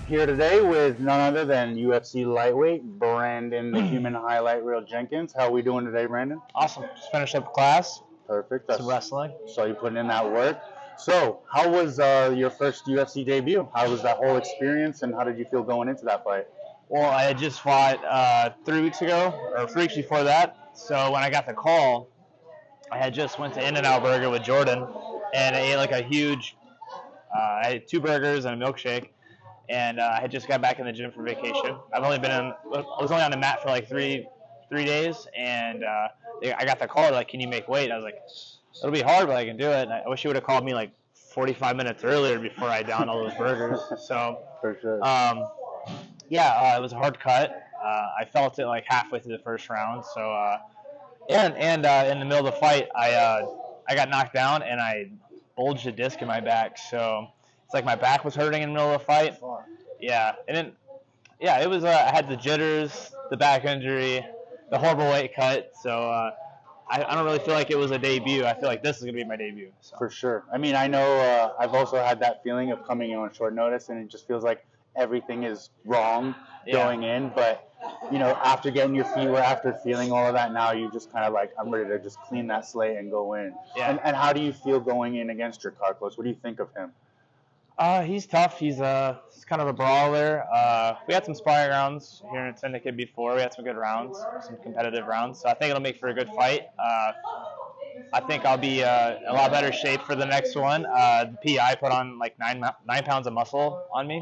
Here today with none other than UFC lightweight Brandon, the human highlight reel Jenkins. How are we doing today, Brandon? Awesome. Just finished up class. Perfect. Some wrestling. So you putting in that work. So how was your first UFC debut? How was that whole experience, and how did you feel going into that fight? Well, I had just fought 3 weeks ago, or 3 weeks before that. So when I got the call, I had just went to In-N-Out Burger with Jordan, and I ate like a huge. I had 2 burgers and a milkshake, and I had just got back in the gym for vacation. I was only on the mat for like three days, and I got the call like, "Can you make weight?" I was like, "It'll be hard, but I can do it." And I wish you would have called me like 45 minutes earlier before I downed all those burgers. So for sure. It was a hard cut. I felt it like halfway through the first round. So in the middle of the fight, I got knocked down and I bulged a disc in my back. So it's like my back was hurting in the middle of the fight. Yeah, and then it was. I had the jitters, the back injury, the horrible weight cut. So I don't really feel like it was a debut. I feel like this is gonna be my debut. So. For sure. I mean, I know I've also had that feeling of coming in on short notice, and it just feels like everything is wrong going in. But after getting your feet wet, after feeling all of that, now you just kind of like, I'm ready to just clean that slate and go in. Yeah. And how do you feel going in against Drakkar Klose? What do you think of him? He's tough. He's kind of a brawler. We had some sparring rounds here in Syndicate before. We had some good rounds, some competitive rounds. So I think it'll make for a good fight. I think I'll be a lot better shape for the next one. The PI put on like 9 pounds of muscle on me,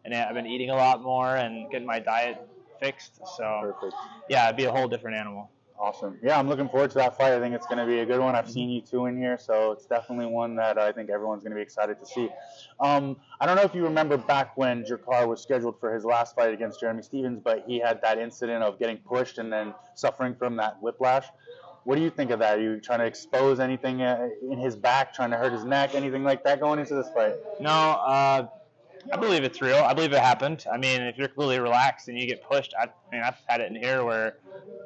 and I've been eating a lot more and getting my diet fixed. So Perfect. Yeah, it'd be a whole different animal. Awesome. Yeah, I'm looking forward to that fight. I think it's going to be a good one. I've seen you two in here, so it's definitely one that I think everyone's going to be excited to see. I don't know if you remember back when Drakkar was scheduled for his last fight against Jeremy Stephens, but he had that incident of getting pushed and then suffering from that whiplash. What do you think of that? Are you trying to expose anything in his back, trying to hurt his neck, anything like that going into this fight? No, I believe it's real. I believe it happened. I mean, if you're completely relaxed and you get pushed, I've had it in here where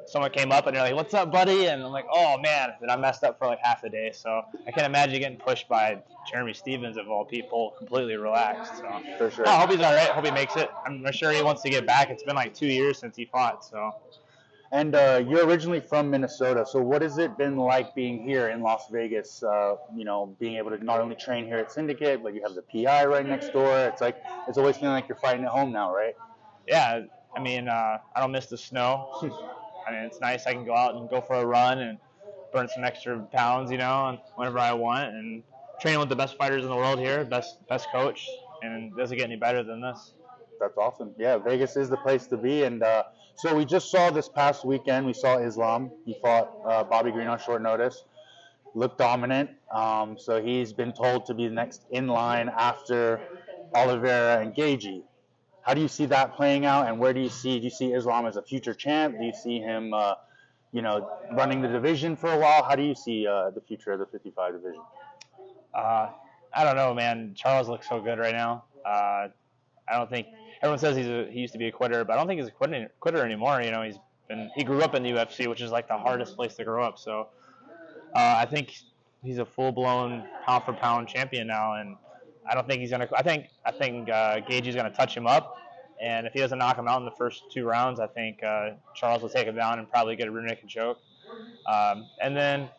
someone came up and they're like, "What's up, buddy?" And I'm like, "Oh, man." And I messed up for like half a day. So I can't imagine getting pushed by Jeremy Stephens, of all people, completely relaxed. So for sure. No, I hope he's all right. I hope he makes it. I'm sure he wants to get back. It's been like 2 years since he fought. So. And you're originally from Minnesota, so what has it been like being here in Las Vegas, being able to not only train here at Syndicate, but you have the PI right next door. It's like, it's always feeling like you're fighting at home now, right? Yeah, I mean, I don't miss the snow. I mean, it's nice. I can go out and go for a run and burn some extra pounds, and whenever I want, and training with the best fighters in the world here, best coach, and it doesn't get any better than this. That's awesome. Yeah, Vegas is the place to be. And so we just saw this past weekend, we saw Islam. He fought Bobby Green on short notice. Looked dominant. So he's been told to be next in line after Oliveira and Gaethje. How do you see that playing out, and do you see Islam as a future champ? Do you see him, running the division for a while? How do you see the future of the 55 division? I don't know, man. Charles looks so good right now. I don't think everyone says he used to be a quitter, but I don't think he's a quitter anymore. He grew up in the UFC, which is like the hardest place to grow up. So I think he's a full-blown pound-for-pound champion now, and I don't think he's gonna. I think Gaethje's gonna touch him up, and if he doesn't knock him out in the first 2 rounds, I think Charles will take him down and probably get a rear naked choke. And then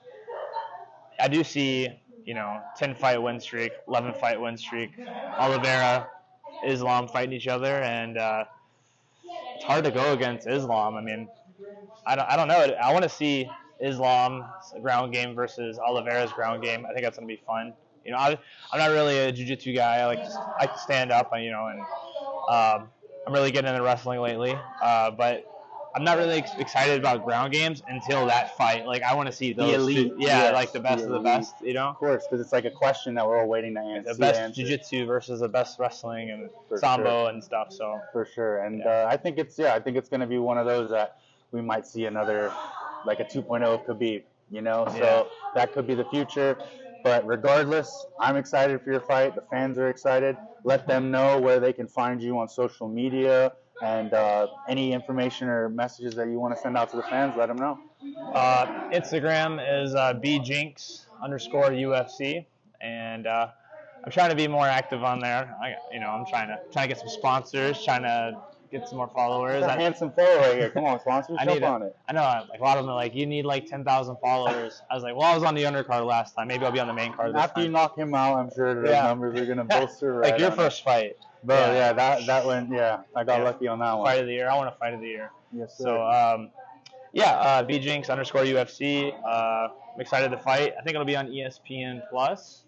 I do see 10-fight win streak, 11-fight win streak, Oliveira, Islam fighting each other, and it's hard to go against Islam. I mean, I don't know. I want to see Islam's ground game versus Oliveira's ground game. I think that's gonna be fun. I'm not really a jiu-jitsu guy. I like to stand up, and I'm really getting into wrestling lately. But I'm not really excited about ground games until that fight. Like, I want to see those. The elite. Like the best of the best, Of course, because it's like a question that we're all waiting to answer. The best jiu-jitsu versus the best wrestling and sambo and stuff. So for sure, and I think it's going to be one of those that we might see another, like a 2.0 of Khabib. So that could be the future. But regardless, I'm excited for your fight. The fans are excited. Let them know where they can find you on social media, and any information or messages that you want to send out to the fans, let them know. Instagram is bjinx_UFC, and I'm trying to be more active on there. I'm trying to get some sponsors, trying to get some more followers. That's a handsome follower here. Come on, sponsors, jump on it. I know, like a lot of them are like, you need like 10,000 followers. I was like, well, I was on the undercard last time. Maybe I'll be on the main card this After time. you knock him out, I'm sure the numbers are gonna bolster. Like your first fight. But that went. Yeah, I got lucky on that one. Fight of the year. I want a fight of the year. Yes, sir. So BJinx_UFC. I'm excited to fight. I think it'll be on ESPN Plus.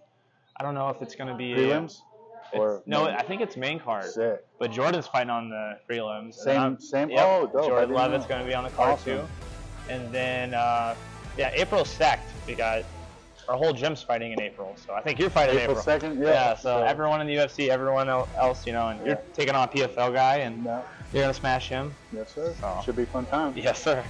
I don't know if it's gonna be prelims. No, I think it's main card. Sick. But Jordan's fighting on the prelims. Same. Yep, Oh, dope. Jordan Levitt's going to be on the card too. And then, April's stacked. We got our whole gym's fighting in April. So I think you're fighting in April. April 2nd, yeah. So everyone in the UFC, everyone else, and you're taking on a PFL guy, and you're going to smash him. Yes, sir. So. Should be a fun time. Yes, sir.